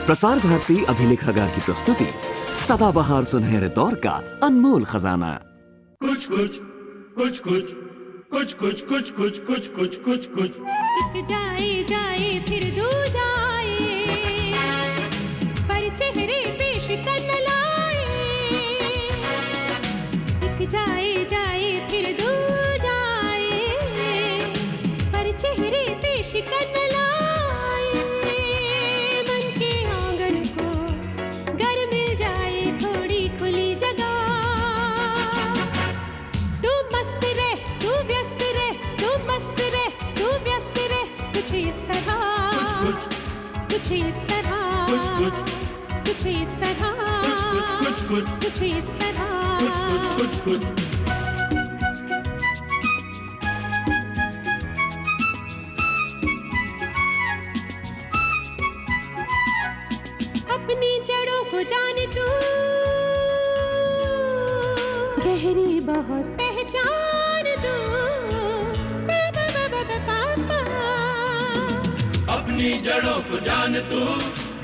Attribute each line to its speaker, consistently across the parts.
Speaker 1: प्रसार भारती अभिलेखागार की प्रस्तुति सदाबहार सुनहरे दौर का अनमोल खजाना।
Speaker 2: कुछ कुछ कुछ कुछ कुछ कुछ कुछ कुछ कुछ कुछ कुछ कुछ
Speaker 3: एक जाए जाए फिर दो जाए, पर चेहरे पे शिकन लाए। एक जाए जाए फिर दो जाए, पर चेहरे पे शिकन लाए। मन के आंगन को घर मिल जाए थोड़ी खुली जगह। तू मस्त रह, तू व्यस्त रह, तू मस्त रह, तू व्यस्त रह। कुछ इस तरह, कुछ इस तरह, कुछ इस तरह, कुछ इस तरह।
Speaker 2: कुछ कुछ
Speaker 3: अपनी जड़ों को जान तू, गहरी बहुत पहचान तू।
Speaker 2: अपनी जड़ों को जान तू,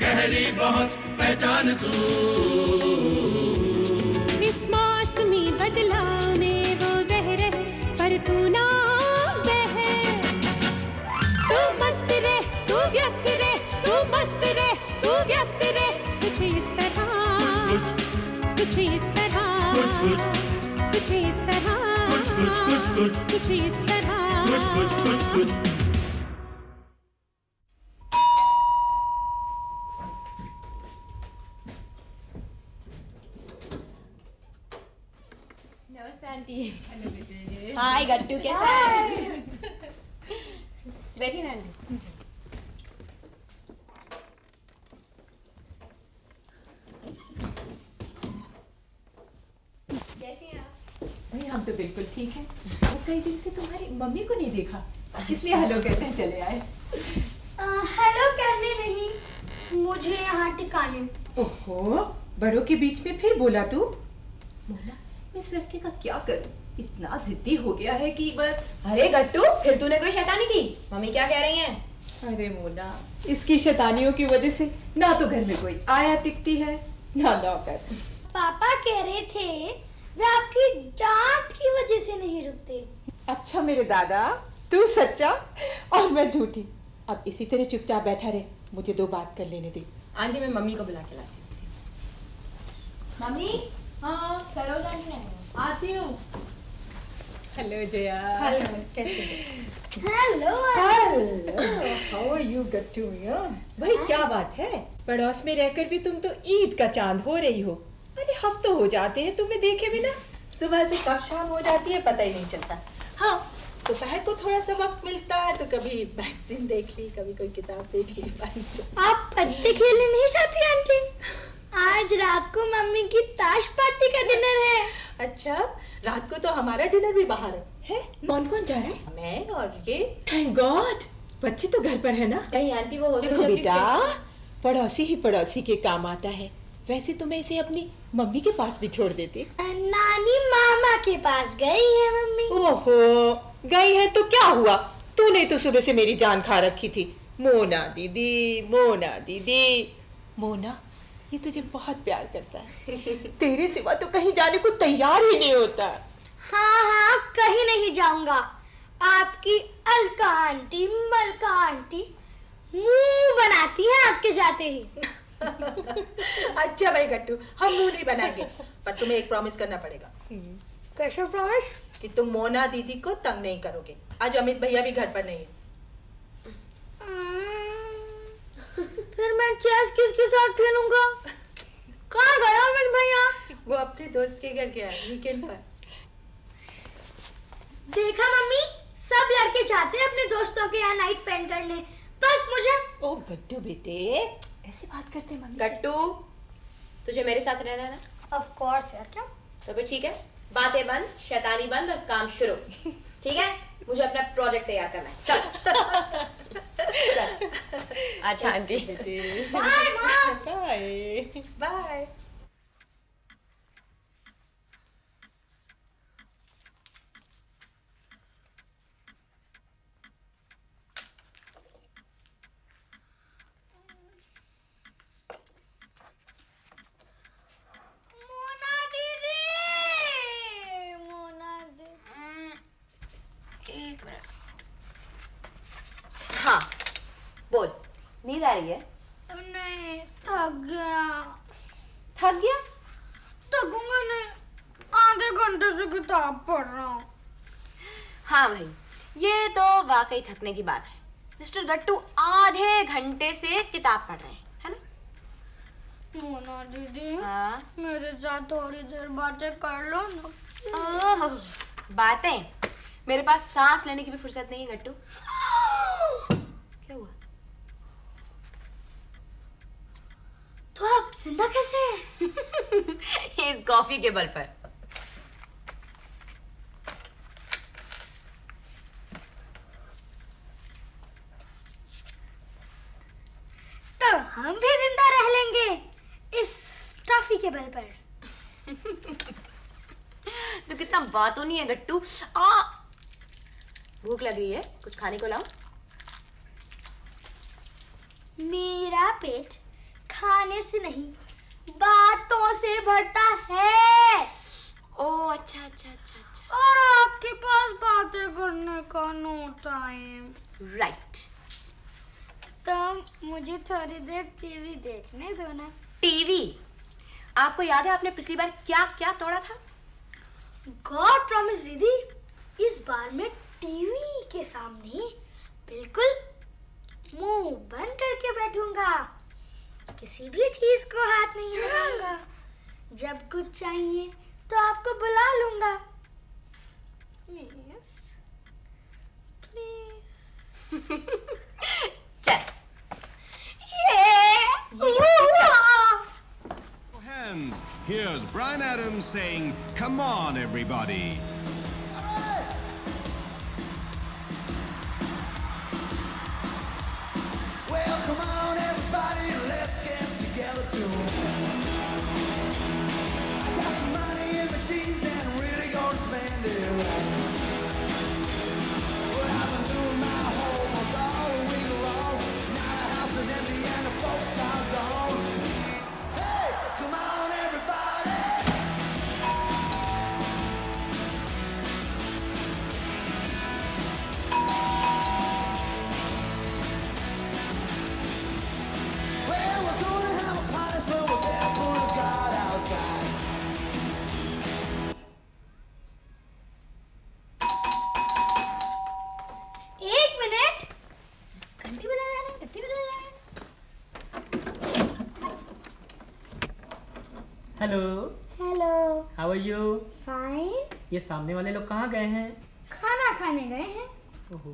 Speaker 2: गहरी बहुत पहचान तू।
Speaker 3: इस मौसमी बदलाव में वो बह रहे, पर तू ना बह। तू मस्त रह, तू व्यस्त रह, तू मस्त रह, तू व्यस्त रह। कुछ इस तरह, कुछ इस तरह, कुछ इस तरह, कुछ इस तरह।
Speaker 4: नमस्ते आंटी। हेलो बेटे। हाय गट्टू, कैसा है? बैठी ना आंटी। कैसी हैं आप?
Speaker 5: भाई हम तो बिल्कुल ठीक है। और कई दिन से तुम्हारी मम्मी को नहीं देखा, इसलिए हेलो कहते हैं चले आए।
Speaker 6: हेलो करने नहीं, मुझे यहाँ टिकाने।
Speaker 5: ओहो, बड़ों के बीच में फिर बोला तू। मोना, मैं इस लड़के का क्या करूं? इतना जिद्दी हो गया है कि बस।
Speaker 4: अरे गट्टू, फिर तूने कोई शैतानी की? मम्मी क्या कह रही हैं?
Speaker 5: अरे मोना, इसकी शैतानियों की वजह से ना तो घर में कोई आया टिकती है ना नौकर।
Speaker 6: पापा कह रहे थे वे आपकी डांट की वजह से नहीं रुकते।
Speaker 5: अच्छा मेरे दादा, तू सच्चा और मैं झूठी। अब इसी तरह चुपचाप बैठा रहे, मुझे दो बात कर लेने दे।
Speaker 4: आंटी, मैं मम्मी को बुला के लाती हूँ। मम्मी, हाँ सरोज आंटी है।
Speaker 5: आती हूँ। हेलो जया।
Speaker 4: हेलो, कैसे
Speaker 6: हेलो
Speaker 5: हाउ आर यू गट्टू? भाई क्या बात है, पड़ोस में रहकर भी तुम तो ईद का चांद हो रही हो। अरे हफ्तों हो जाते हैं तुम्हें देखे बिना। सुबह से कब शाम हो जाती है पता ही नहीं चलता। हाँ, दोपहर को थोड़ा सा वक्त मिलता है तो कभी मैगजीन देख ली, कभी कोई किताब देख ली, बस।
Speaker 6: आप पत्ते खेलने नहीं जाती आंटी? आज रात को मम्मी की ताश पार्टी का डिनर है।
Speaker 5: अच्छा, रात को तो हमारा डिनर भी बाहर है? कौन कौन जा रहा है? मैं और ये। थैंक गॉड, बच्चे तो घर पर है ना।
Speaker 4: कहीं आंटी वो हो
Speaker 5: देखो बेटा, पड़ोसी ही पड़ोसी के काम आता है। वैसे तो मैं इसे अपनी मम्मी के पास भी छोड़ देती।
Speaker 6: नानी मामा के पास गई है मम्मी।
Speaker 5: ओहो, गई है तो क्या हुआ? तूने तो सुबह से मेरी जान खा रखी थी। मोना दीदी, मोना दीदी। मोना, ये तुझे बहुत प्यार करता है। तेरे सिवा तो कहीं जाने को तैयार ही नहीं होता।
Speaker 6: हाँ हाँ, कहीं नहीं जाऊंगा। आपकी अलका आंटी, मलका आंटी मुंह बनाती है आपके जाते ही।
Speaker 5: अच्छा भाई गट्टू, हम मुंह नहीं बनाएंगे, पर तुम्हें एक प्रॉमिस करना पड़ेगा।
Speaker 6: कैसा प्रॉमिस?
Speaker 5: कि तुम मोना दीदी को तंग नहीं करोगे। आज अमित भैया भी घर पर नहीं है।
Speaker 6: फिर मैं चेस किसके साथ खेलूंगा? कहाँ गया अमित भैया?
Speaker 5: वो अपने दोस्त के घर गया वीकेंड पर।
Speaker 6: देखा मम्मी, सब लड़के चाहते हैं अपने दोस्तों के यहाँ नाइट स्पेंड करने, बस मुझे।
Speaker 5: ओ गट्टू बेटे, ऐसे बात करते हैं मम्मी से।
Speaker 4: गट्टू, तुझे मेरे साथ रहना है ना?
Speaker 6: ऑफ कोर्स यार, क्या?
Speaker 4: तो फिर ठीक है, बातें बंद, शैतानी बंद और काम शुरू। ठीक है, मुझे अपना प्रोजेक्ट तैयार करना है। चल। अच्छा आंटी।
Speaker 6: बाय माँ।
Speaker 5: Bye bye.
Speaker 4: बोल, नींद आ रही है?
Speaker 6: नहीं, थक गया।
Speaker 4: थक गया?
Speaker 6: थकूंगा नहीं, आधे घंटे से किताब पढ़ रहा हूँ।
Speaker 4: हाँ भाई, ये तो वाकई थकने की बात है। मिस्टर गट्टू आधे घंटे से किताब पढ़ रहे हैं, है ना?
Speaker 6: मोना दीदी,
Speaker 4: हाँ।
Speaker 6: मेरे साथ थोड़ी देर बातें कर लो ना।
Speaker 4: ओह, बातें? मेरे पास सांस लेने की भी फुर्सत नहीं है गट्टू। क्या हुआ?
Speaker 6: तो आप जिंदा कैसे हैं?
Speaker 4: ये इस कॉफी के बल पर।
Speaker 6: तो हम भी जिंदा रह लेंगे इस टॉफी के बल पर।
Speaker 4: तो कितना बातों नहीं है गट्टू। भूख लग रही है, कुछ खाने को लाओ।
Speaker 6: मेरा पेट खाने से नहीं, बातों से भरता है।
Speaker 4: ओह अच्छा अच्छा अच्छा अच्छा।
Speaker 6: और आपके पास बातें करने का नो टाइम।
Speaker 4: राइट।
Speaker 6: तो मुझे थोड़ी देर टीवी देखने दो ना।
Speaker 4: टीवी? आपको याद है आपने पिछली बार क्या क्या तोड़ा था?
Speaker 6: गॉड प्रॉमिस दीदी, इस बार मैं टीवी के सामने बिल्कुल मुंह बंद करके बैठूंगा, किसी भी चीज को हाथ नहीं लगाऊंगा। जब कुछ चाहिए तो आपको बुला लूंगा। Yes please.
Speaker 4: चल।
Speaker 7: Hands. Here's Bryan Adams saying, "Come on, everybody."
Speaker 8: Well, come on, everybody, let's get together too. I got some money in my jeans and I'm really gonna spend it. Well, I've been doing my homework all week long. Now the house is empty and the folks are gone. Hey, come on, everybody. Well, we're gonna have a party, so we're there for the God outside.
Speaker 6: एक minute, घंटी बजा रहे हैं, घंटी बजा रहे हैं।
Speaker 9: Hello,
Speaker 6: hello,
Speaker 9: how are you?
Speaker 6: Fine.
Speaker 9: ये सामने वाले लोग कहाँ गए हैं?
Speaker 6: खाना खाने गए हैं।
Speaker 9: ओहो,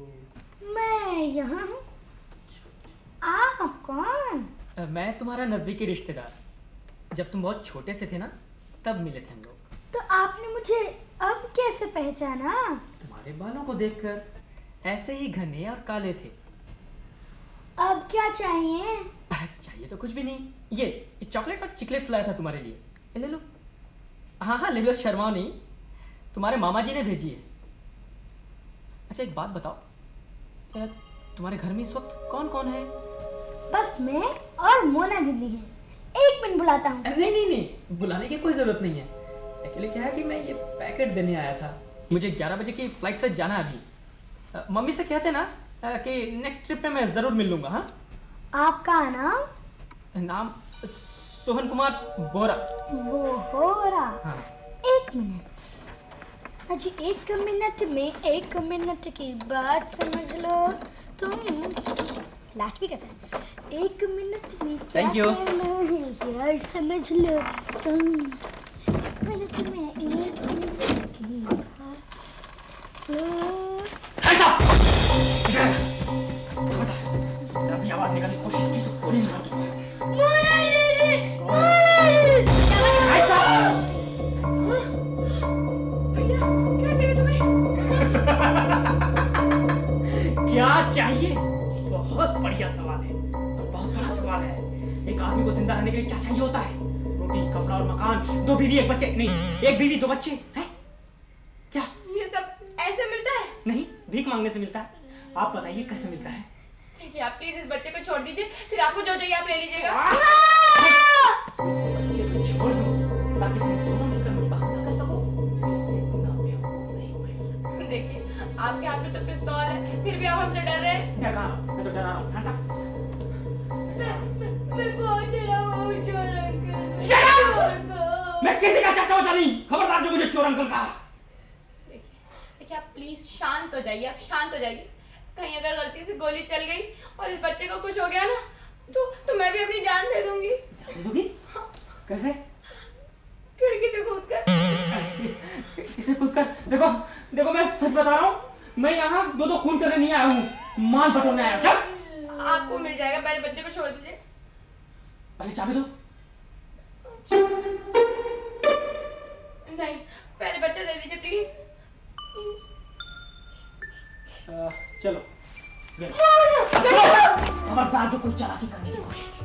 Speaker 6: मैं यहाँ हूँ। आप कौन?
Speaker 9: मैं तुम्हारा नजदीकी रिश्तेदार। जब तुम बहुत छोटे से थे ना, तब मिले थे हम लोग।
Speaker 6: तो आपने मुझे अब कैसे पहचाना?
Speaker 9: तुम्हारे बालों को देखकर ऐसे ही घने और काले थे।
Speaker 6: अब क्या चाहिए?
Speaker 9: चाहिए तो कुछ भी नहीं। ये चॉकलेट और चिकलेट्स लाया था तुम्हारे लिए। ये ले लो। हाँ हाँ ले लो, शर्माओ नहीं। तुम्हारे मामा जी ने भेजी है। अच्छा एक बात बताओ, तुम्हारे घर में इस वक्त कौन कौन है?
Speaker 6: बस मैं और मोना दीदी हैं। एक मिनट बुलाता हूँ।
Speaker 9: नहीं नहीं नहीं, बुलाने की कोई जरूरत नहीं है। एक्चुअली क्या है कि मैं ये पैकेट देने आया था। मुझे 11 बजे की फ्लाइट से जाना है अभी। मम्मी से कहते ना कि नेक्स्ट ट्रिप में मैं जरूर मिल लूंगा। हाँ,
Speaker 6: आपका नाम?
Speaker 9: नाम सोहन कुमार बोरा।
Speaker 6: वो हो रहा।
Speaker 9: हाँ।
Speaker 6: एक मिनट अजी, एक मिनट की बात समझ लो तुम। लास्ट भी कैसे? एक मिनट में क्या
Speaker 9: Thank you.
Speaker 6: करना है यार, समझ लो तुम। मिनट में एक मिनट की बात लो।
Speaker 9: अभी आवाज निकालने की कोशिश की तो थोड़ी ना होती।
Speaker 6: मोना दीदी, मोना दीदी।
Speaker 4: भैया, क्या चाहिए तुम्हें?
Speaker 9: क्या चाहिए? बहुत बढ़िया सवाल है, बहुत बड़ा सवाल है। एक आदमी को जिंदा रहने के लिए क्या चाहिए होता है? रोटी, कपड़ा और मकान, 2 बीवी 1 बच्चे। नहीं, 1 बीवी 2 बच्चे हैं। क्या
Speaker 4: ये सब ऐसे मिलता है?
Speaker 9: नहीं, भीख मांगने से मिलता है। आप बताइए कैसे मिलता है?
Speaker 4: आप प्लीज इस बच्चे को छोड़ दीजिए, फिर आपको जो चाहिए आप ले लीजिएगा।
Speaker 9: इस बच्चे को छोड़ दो ताकि तुम दोनों मिलकर मुझ पर हमला कर सको। इतना बेवकूफ नहीं हुए।
Speaker 4: देखिए, आपके हाथ में तो पिस्तौल है, फिर भी आप हमसे डर रहे हैं।
Speaker 9: डर रहा हूं, मैं तो डरा रहा हूं। मैं किसी का चाचा वाचा नहीं, खबरदार जो मुझे चोर अंकल कहा।
Speaker 4: देखिए आप प्लीज शांत हो जाइए, आप शांत हो जाइए। कहीं अगर गलती से गोली चल गई और इस बच्चे को कुछ हो गया ना तो मैं भी अपनी जान दे दूंगी।
Speaker 9: जान दे दूंगी? कैसे?
Speaker 4: खिड़की से कूद कर।
Speaker 9: खिड़की से कूद कर? देखो मैं सच बता रहा हूँ, मैं यहाँ दो खून करने नहीं आया हूँ, माल बटोरने आया। चल।
Speaker 4: आपको मिल जाएगा, पहले बच्चे को छोड़ दीजिए।
Speaker 9: पहले चाबी दो।
Speaker 4: नहीं, पहले बच्चा दे दीजिए प्लीज।
Speaker 9: चलो खबरदार जो कुछ चालाकी करने की कोशिश की,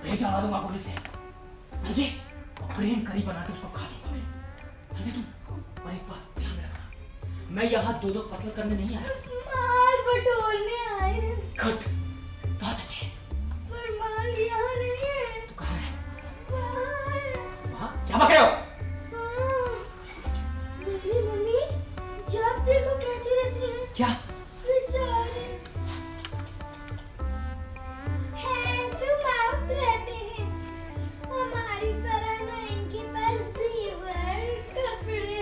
Speaker 9: भेजा ला दूंगा पुलिस से, समझे? प्रेम करी बना के उसको खा दूंगा मैं, समझे तुम? और एक बात ध्यान में रखना, मैं यहाँ दो कत्ल करने नहीं आया,
Speaker 6: माल बटोरने आए।
Speaker 9: गुड, बहुत अच्छे।
Speaker 6: पर माल यहाँ नहीं है।
Speaker 9: तो कहाँ है?
Speaker 6: वहाँ।
Speaker 9: क्या बक रहे हो?
Speaker 6: मेरी मम्मी जब देखो कहती रहती है
Speaker 9: क्या?
Speaker 6: बेचारे हैंड टू माउथ रहते हैं, हमारी तरह ना इनके पास ज़ेवर, कपड़े,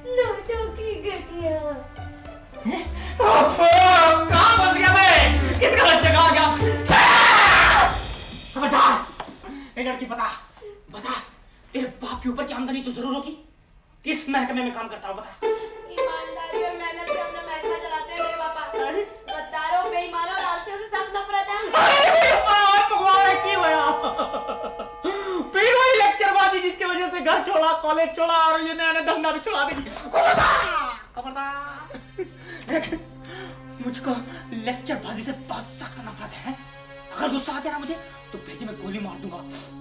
Speaker 6: नोटों की गड्डियाँ।
Speaker 9: कहाँ फंस गया मैं? किस गलत जगह आ गया? खबरदार! ए लड़की बता तेरे बाप के ऊपर की आमदनी तो जरूर होगी, किस महकमे में काम करता हूँ बता?
Speaker 4: ईमानदारी और मेहनत से अपना महकमा चलाते हैं मेरे पापा। गद्दारों, बेईमानों और आलसियों से सख्त नफरत है।
Speaker 9: तुम्हारा की होया? फिर वही लेक्चरबाजी जिसकी वजह से घर छोड़ा, कॉलेज छोड़ा और ये नया धंधा भी छोड़ा देगी। खबरदार! मुझको लेक्चरबाजी से बहुत सख्त नफरत है। अगर गुस्सा आ गया ना मुझे तो भेजे में गोली मार दूंगा,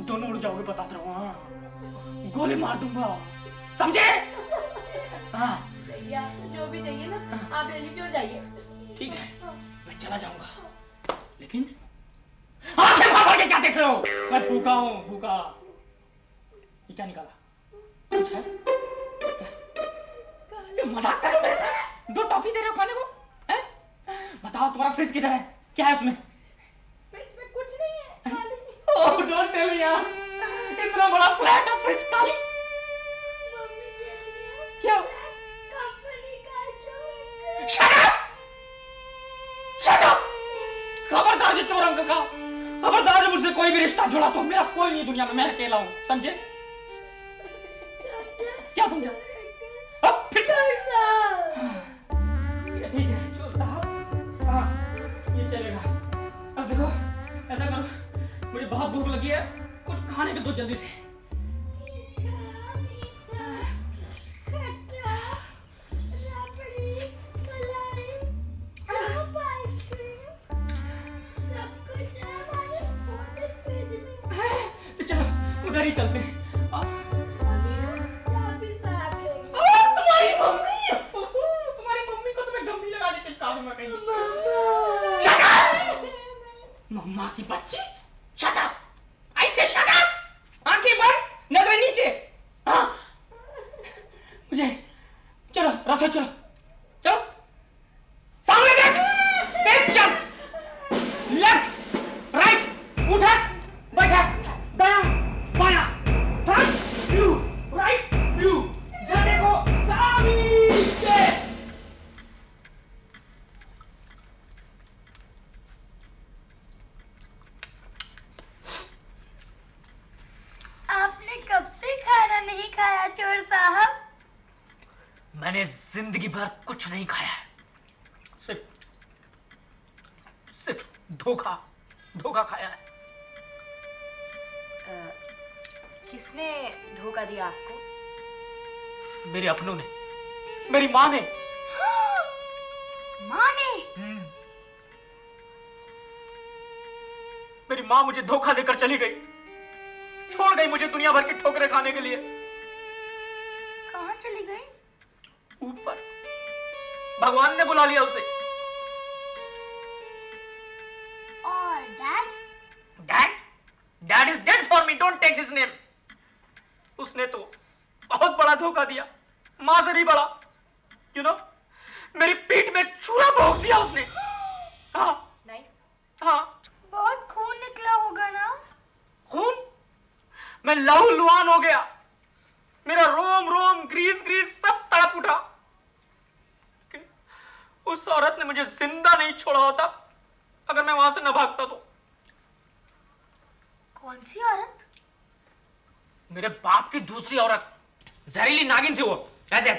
Speaker 9: दोनों उड़ जाओगे बताता रहूं। गोली मार दूंगा, समझे? हाँ
Speaker 4: जो भी चाहिए ना आप ले लीजिए और जाइए।
Speaker 9: ठीक है, मैं चला जाऊंगा, लेकिन आंखें फाड़ के क्या देख रहे हो? मैं भूखा हूँ, भूखा। ये क्या निकाला? कुछ है? क्या? मजाक कर रहे हो मेरे से? 2 टॉफी दे रहे हो खाने को? हैं? बताओ तुम्हारा फ्रिज किधर है? क्या है उसमें?
Speaker 4: फ्रिज में कुछ नहीं है, खाली।
Speaker 9: ओह डोंट टेल मी यार, इतना बड़ा फ्लैट है, फ्रिज खाली?
Speaker 6: मम्मी कह रही है
Speaker 9: क्या?
Speaker 6: कंपनी का चोर।
Speaker 9: Shut up! Shut up! खबरदार जो चोर अंकल का, खबरदार जो मुझसे कोई भी रिश्ता जुड़ा तो मेरा कोई नहीं दुनिया में, मैं अकेला हूँ, समझे? क्या समझा? अब फिर
Speaker 6: चोर साहब।
Speaker 9: ये ठीक है चोर साहब, हाँ ये चलेगा। अब देखो ऐसा करो, मुझे बहुत भूख लगी है, कुछ खाने के दो जल्दी से। तो चलो उधर ही चलते हैं। तुम्हारी मम्मी को तो मैं गंभीर लगा के चिपका दूंगा कहीं। Shut up! मम्मा की बच्ची, shut up! I say shut up! आंखें बंद, नजरें नीचे। हाँ, मुझे चलो रसोई चलो, चलो सामने देख, चल, लेफ्ट, राइट, उठा, बैठा, दायां, बायां, फ्रंट व्यू, राइट व्यू, झंडे को सामने के।
Speaker 6: आपने कब से खाना नहीं खाया चोर साहब?
Speaker 9: मैंने जिंदगी भर कुछ नहीं खाया है, सिर्फ धोखा खाया है।
Speaker 4: किसने धोखा दिया आपको?
Speaker 9: मेरे अपनों ने, मेरी माँ ने।
Speaker 6: माँ ने?
Speaker 9: मेरी माँ मुझे धोखा देकर चली गई, छोड़ गई मुझे दुनिया भर की ठोकरें खाने के लिए।
Speaker 6: कहाँ चली गई?
Speaker 9: ऊपर, भगवान ने बुला लिया उसे।
Speaker 6: और dad?
Speaker 9: Dad is dead for me, don't take his name. उसने तो बहुत बड़ा धोखा दिया, माँ से भी बड़ा। You know, मेरी पीठ में छुरा भोंक दिया उसने। हाँ
Speaker 4: नहीं,
Speaker 9: हाँ।
Speaker 6: बहुत खून निकला होगा ना?
Speaker 9: खून? मैं लहूलुहान हो गया, मेरा रोम रोम ग्रीस ग्रीस सब तड़प उठा। उस औरत ने मुझे जिंदा नहीं छोड़ा होता अगर मैं वहां से न भागता तो।
Speaker 6: कौन सी औरत?
Speaker 9: मेरे बाप की दूसरी औरत, जहरीली नागिन थी वो, ऐसे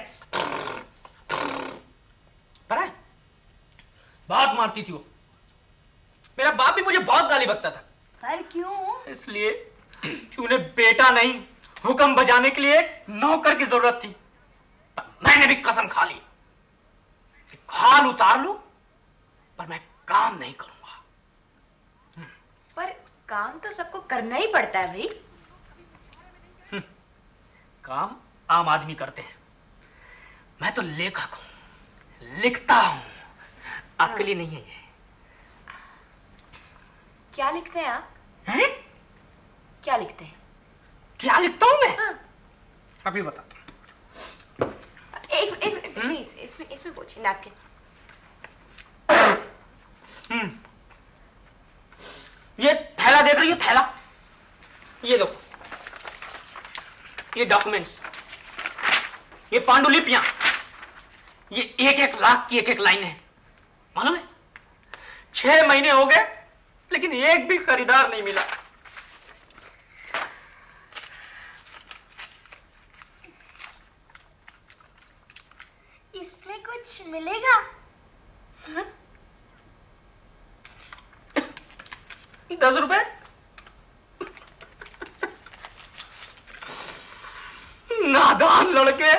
Speaker 9: पता है, बहुत मारती थी वो। मेरा बाप भी मुझे बहुत गाली बकता था।
Speaker 6: पर क्यों?
Speaker 9: इसलिए कि उन्हें बेटा नहीं, हुक्म बजाने के लिए एक नौकर की जरूरत थी। पर मैंने भी कसम खा ली कि खाल उतार लो पर मैं काम नहीं करूंगा।
Speaker 4: पर काम तो सबको करना ही पड़ता है भाई।
Speaker 9: काम आम आदमी करते हैं, मैं तो लेखक हूं, लिखता हूं। आपके लिए नहीं है ये।
Speaker 4: क्या लिखते हैं आप?
Speaker 9: हैं?
Speaker 4: क्या लिखते हैं?
Speaker 9: क्या लिखता हूं मैं?
Speaker 4: हाँ।
Speaker 9: अभी बताता हूं।
Speaker 4: एक प्लीज इसमें पूछिए नैपकिन।
Speaker 9: ये थैला देख रही हो? थैला, ये दो, ये डॉक्यूमेंट्स, ये पांडुलिपियां, ये 1-1 लाख की 1-1 लाइन है। मालूम है 6 महीने हो गए लेकिन एक भी खरीदार नहीं मिला।
Speaker 6: इसमें कुछ मिलेगा?
Speaker 9: 10 रुपए? नादान लड़के,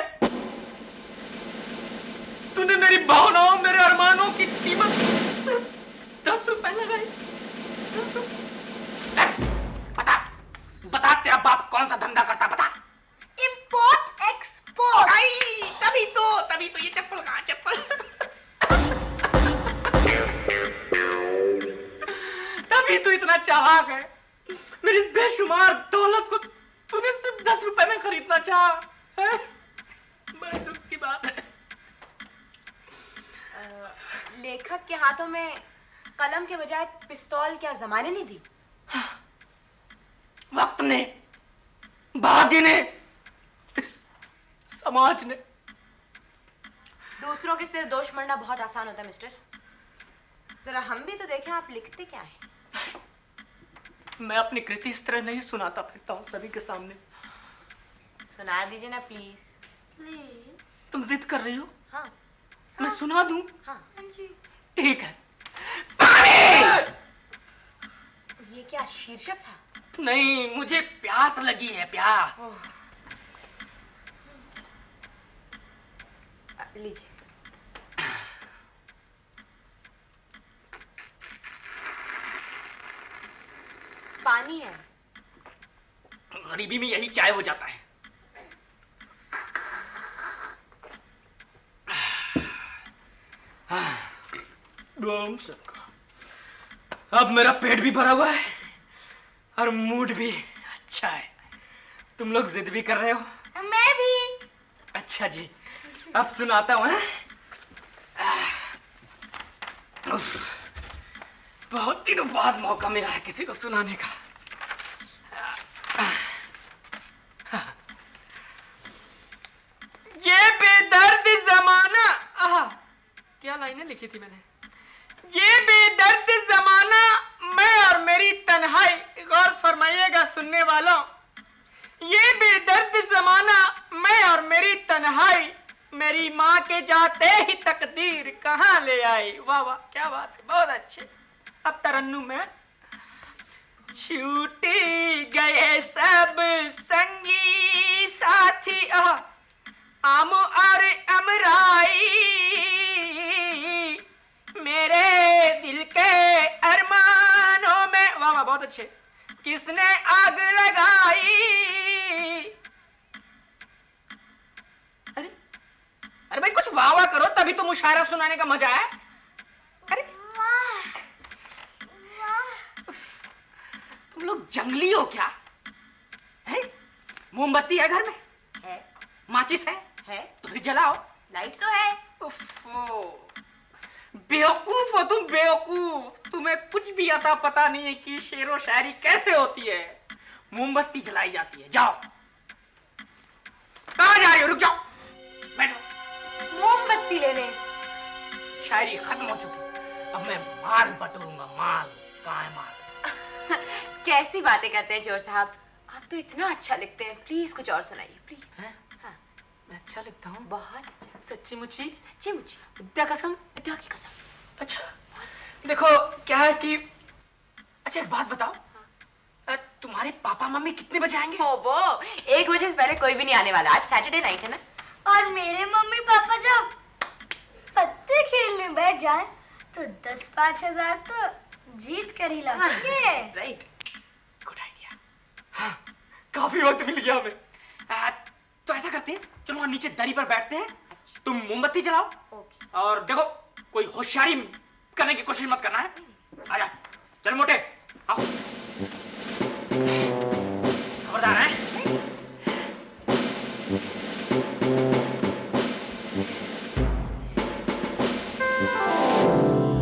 Speaker 9: तूने मेरी भावनाओं, मेरे अरमानों की कीमत सिर्फ 10 रुपए लगाई। 10 रुपए? बता तेरा बाप कौन सा धंधा करता, बता।
Speaker 6: Import export.
Speaker 9: तभी तो ये चप्पल कहाँ? चप्पल तभी तो इतना चालाक है। मेरी इस बेशुमार दौलत को तूने सिर्फ 10 रुपए में खरीदना चाहा है? बड़े दुख की बात है।
Speaker 4: लेखक के हाथों में कलम के बजाय पिस्तौल क्या जमाने नहीं दी?
Speaker 9: वक्त ने, भाग्य ने, इस समाज ने।
Speaker 4: दूसरों के सिर दोष मढ़ना बहुत आसान होता है मिस्टर। जरा हम भी तो देखें आप लिखते क्या है।
Speaker 9: मैं अपनी कृति इस तरह नहीं सुनाता फिरता हूँ सभी के सामने।
Speaker 4: सुना दीजिए ना प्लीज।
Speaker 6: प्लीज।
Speaker 9: तुम जिद कर रही हो?
Speaker 4: हाँ।
Speaker 9: मैं सुना दूं?
Speaker 4: हाँ
Speaker 6: जी।
Speaker 9: ठीक है।
Speaker 4: ये क्या शीर्षक था?
Speaker 9: नहीं, मुझे प्यास लगी है, प्यास।
Speaker 4: लीजिए। पानी है।
Speaker 9: गरीबी में यही चाय हो जाता है। अब मेरा पेट भी भरा हुआ है और मूड भी अच्छा है। तुम लोग जिद भी कर रहे हो?
Speaker 6: मैं भी।
Speaker 9: अच्छा जी, अब सुनाता हूं। बहुत दिनों बाद मौका मिला है किसी को सुनाने का। ये बेदर्द जमाना, क्या लाइनें लिखी थी मैंने। ये बेदर्द जमाना, मैं और मेरी तन्हाई। गौर फरमाइएगा सुनने वालों, ये बेदर्द जमाना, मैं और मेरी तन्हाई, मेरी माँ के जाते ही तकदीर कहाँ ले आई। वाह वाह, क्या बात है, बहुत अच्छे। अब तरन्नुम में। छूटी गए सब संगी साथी, आम और अमराई, मेरे दिल के अरमानों में। वाह वाह, बहुत अच्छे। किसने आग लगाई। अरे भाई कुछ वाह वाह करो, तभी तो मुशायरा सुनाने का मजा है। अरे तुम लोग जंगली हो क्या? है? मोमबत्ती है घर में?
Speaker 4: है।
Speaker 9: माचिस है?
Speaker 4: है।
Speaker 9: तो फिर जलाओ।
Speaker 4: लाइट तो है।
Speaker 9: उफ़्फ़ो, बेवकूफ हो तुम, बेवकूफ। तुम्हें कुछ भी अता पता नहीं है कि शेर व शायरी कैसे होती है। मोमबत्ती जलाई जाती है। जाओ कहाँ जा रही हो? रुक जाओ, बैठो।
Speaker 4: मोमबत्ती लेने।
Speaker 9: शायरी खत्म हो चुकी, अब मैं माल बटोरूंगा। माल कहाँ है माल?
Speaker 4: कैसी बातें करते हैं चोर साहब, आप तो इतना अच्छा लिखते हैं, प्लीज कुछ और सुनाइए प्लीज। हाँ,
Speaker 9: मैं अच्छा लिखता हूँ?
Speaker 4: बहुत अच्छा।
Speaker 9: सच्ची मुच्ची?
Speaker 4: सच्ची मुच्ची,
Speaker 9: विद्या कसम?
Speaker 4: विद्या की कसम।
Speaker 9: अच्छा, देखो क्या है कि, अच्छा एक बात बताओ, तुम्हारे पापा मम्मी कितने बजे आएंगे?
Speaker 4: हो वो 1 बजे से पहले कोई भी नहीं आने वाला, आज सैटरडे नाइट है ना।
Speaker 6: और मेरे मम्मी पापा जब पत्ते खेलने बैठ जाए तो 10-5 हजार तो जीत कर ही लाएंगे।
Speaker 4: Right,
Speaker 9: good idea. हाँ, काफी वक्त मिल गया हमें। तो ऐसा करते हैं, चलो वहाँ नीचे दरी पर बैठते हैं, तुम मोमबत्ती जलाओ और देखो कोई होशियारी करने की कोशिश मत करना है। आजा, चल मोटे, आओ। खबरदार है।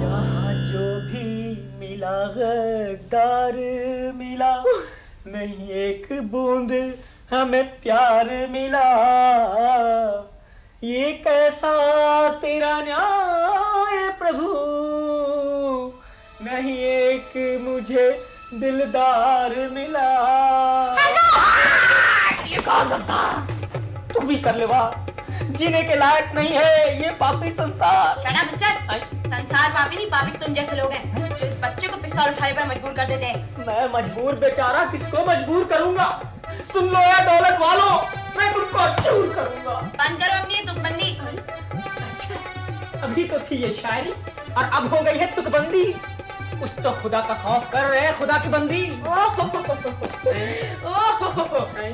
Speaker 9: यहाँ जो भी मिला गद्दार मिला, नहीं एक बूंद हमें प्यार मिला। ये कैसा तेरा न्याय प्रभु, नहीं एक मुझे दिलदार मिला। ये कौन गद्दार? तू भी कर ले वाह, जीने के लायक नहीं है ये पापी संसार।
Speaker 4: शट अप मिस्टर, संसार पापी नहीं, पापी तुम जैसे लोग हैं जो इस बच्चे को पिस्तौल उठाने पर मजबूर कर देते हैं।
Speaker 9: मैं मजबूर बेचारा किसको मजबूर करूंगा? सुन लो या दौलत वालों, मैं तुमको चूर करूंगा।
Speaker 4: बंद करो अपनी तुकबंदी।
Speaker 9: अभी तो थी ये शायरी और अब हो गई है तुकबंदी। कुछ तो खुदा का खौफ कर रहे हैं, खुदा की बंदी।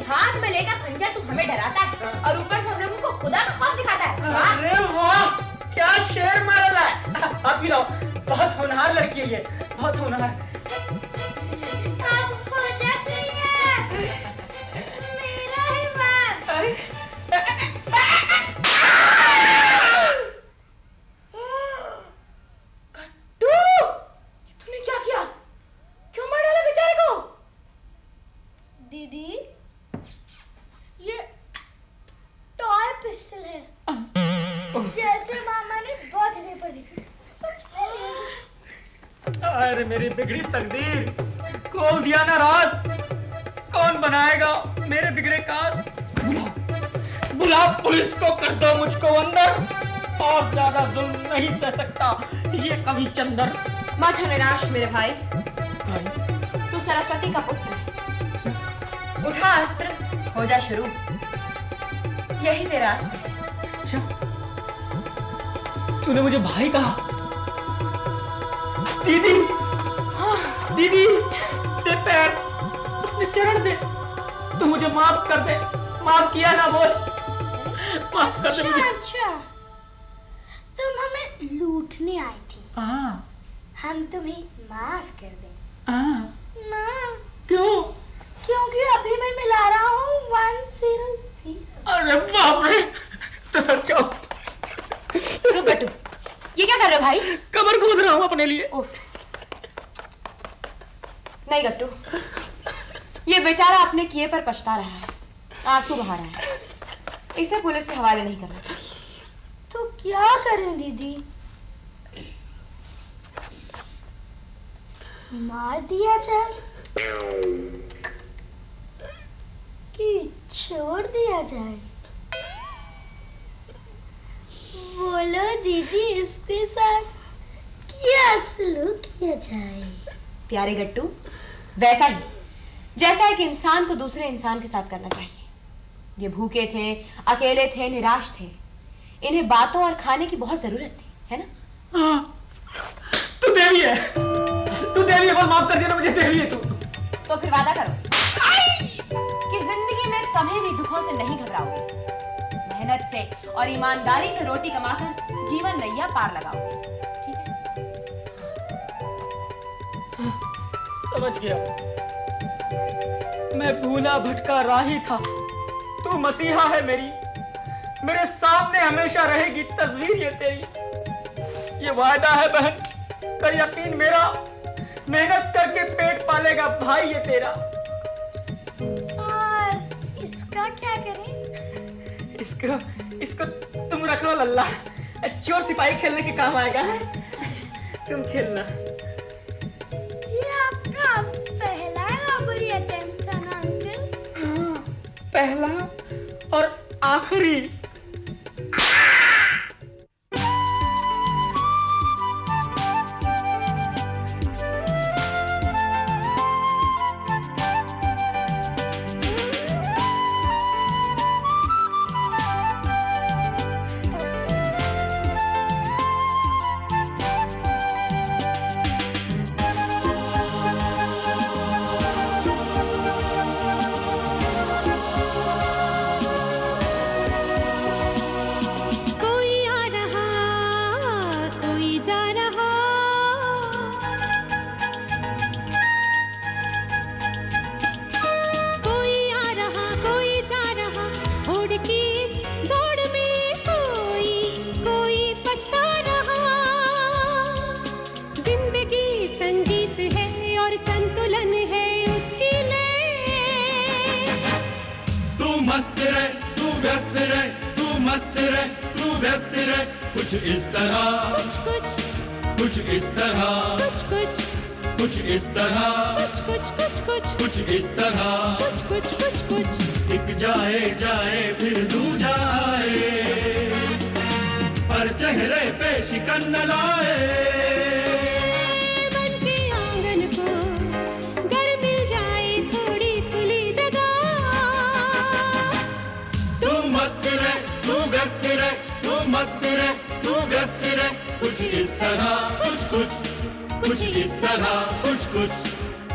Speaker 4: हाथ में लेकर खंजर तू हमें डराता है और ऊपर से हम लोगों को खुदा का खौफ दिखाता है।
Speaker 9: अरे वाह, क्या शेर मारला है। आप भी लाओ, बहुत होनहार लड़की है ये, बहुत होनहार।
Speaker 6: अब हो जाते हैं मेरा ही बार।
Speaker 4: तूने क्या किया? क्यों मार डाला बेचारे को?
Speaker 6: दीदी, ये टॉय पिस्टल है, जैसे मामा ने बर्थडे पर दी थी।
Speaker 9: अरे मेरी बिगड़ी तकदीर, खोल दिया ना राज। कौन बनाएगा मेरे बिगड़े काज? बुला पुलिस को, कर दो मुझको अंदर। और ज्यादा जुल्म नहीं सह सकता ये कभी चंदर।
Speaker 4: मत हो निराश मेरे भाई, तू सरस्वती का पुत्र है। उठा अस्त्र, हो जा शुरू, यही तेरा अस्त्र है।
Speaker 9: अच्छा, तूने मुझे भाई कहा? दीदी, दीदी दे पैर, अपने चरण दे, तू मुझे माफ कर दे। माफ किया ना बोल, माफ कर दे मुझे।
Speaker 6: अच्छा, तुम हमें लूटने आई थी, हम तुम्हें माफ कर दें ना?
Speaker 9: क्यों?
Speaker 6: क्योंकि अभी मैं मिला रहा हूँ 100।
Speaker 9: अरे बाप रे, तो जाओ।
Speaker 4: रुक गट्टू, ये क्या कर रहे हो भाई?
Speaker 9: कमर खोद रहा हूँ अपने लिए।
Speaker 4: नहीं गट्टू, ये बेचारा अपने किए पर पछता रहा है, आंसू बहा रहा है। इसे पुलिस के हवाले नहीं करना चाहिए।
Speaker 6: तो क्या करें दीदी? मार दिया जाए कि छोड़ दिया जाए? बोलो दीदी, इसके साथ क्या सलूक किया जाए?
Speaker 4: प्यारे गट्टू, वैसा ही जैसा एक इंसान को दूसरे इंसान के साथ करना चाहिए। ये भूखे थे, अकेले थे, निराश थे, इन्हें बातों और खाने की बहुत जरूरत थी, है ना?
Speaker 9: हाँ, तू देवी है, तू देवी है, माफ कर देना मुझे, देवी है तू।
Speaker 4: तो फिर वादा करो कि जिंदगी में कभी भी दुखों से नहीं घबराओगे, मेहनत से और ईमानदारी से रोटी कमाकर जीवन नैया पार लगाओगे, ठीक है?
Speaker 9: समझ गया, मैं भूला भटका राही था, तू मसीहा है मेरी, मेरे सामने हमेशा रहेगी तस्वीर ये तेरी। ये वादा है बहन, कर यकीन मेरा, मेहनत करके पेट पालेगा भाई ये तेरा।
Speaker 6: और इसका क्या करें?
Speaker 9: इसको तुम रख लो लल्ला, चोर सिपाही खेलने के काम आएगा। तुम खेलना।
Speaker 6: ये आपका पहला रॉबरी अटेम्प्ट था ना अंकल?
Speaker 9: हाँ, पहला और आखिरी।
Speaker 3: कोई आ रहा कोई जा रहा, कोई आ रहा कोई जा रहा, होड़ की इस दौड़ में कोई कोई पछता रहा। जिंदगी संगीत है और संतुलन है उसकी लय।
Speaker 2: तू मस्त रहे, तू व्यस्त रहे, तू मस्त रहे, तू व्यस्त रहे, कुछ इस तरह, कुछ इस तरह, कुछ इस तरह, कुछ इस तरह, टिक जाए जाए फिर दूजा आए, पर चेहरे पे शिकन न लाए।
Speaker 3: मन के आंगन को घर मिल जाए थोड़ी खुली जगह।
Speaker 2: तू मस्त रहे, तू व्यस्त रहे, तू मस्त रहे, तू व्यस्त रहे, कुछ इस तरह, कुछ इस तरह,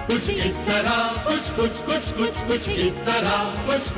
Speaker 2: कुछ इस तरह, कुछ इस तरह, कुछ